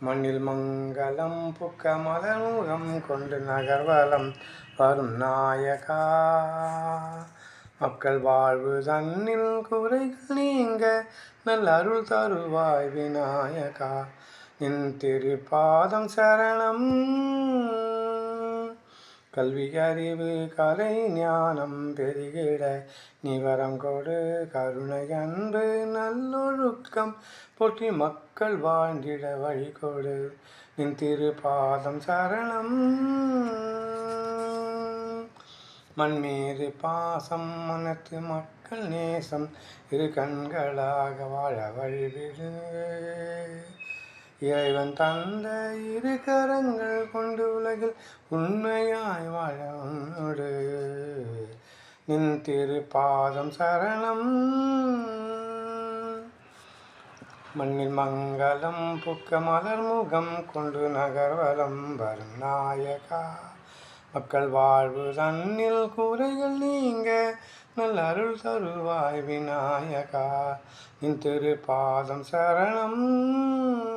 மண்ணில் மங்களம் புக்க மலர்முகம் கொண்டு நகர்வலம் வரும் நாயகா. மக்கள் வாழ்வு தன்னில் குறைகள் நீங்க நல்ல அருள் தருவாய் விநாயகா. நின் திருப்பாதம் சரணம். கல்வி அறிவு கலை ஞானம் பெருகிட நிவரம் கொடு கருணை அன்பு நல்லொழுக்கம் போற்றி மக்கள் வாழ்ந்திட வழி கொடு. நின் திருப்பாதம் சரணம். மண்மீது பாசம் மனத்து மக்கள் நேசம் இரு கண்களாக வாழ வழிவிடு. இறைவன் தந்த இரு கரங்கள் கொண்டு உலகில் உண்மையாய் வாழ உன்னோடு. நின் திருப்பாதம் சரணம். மண்ணில் மங்களம் புக்க மலர்முகம் கொண்டு நகர்வலம் வரும் நாயகா. மக்கள் வாழ்வு தன்னில் குறைகள் நீங்க நல்ல அருள் தருவாய் விநாயகா. நின் திருப்பாதம் சரணம்.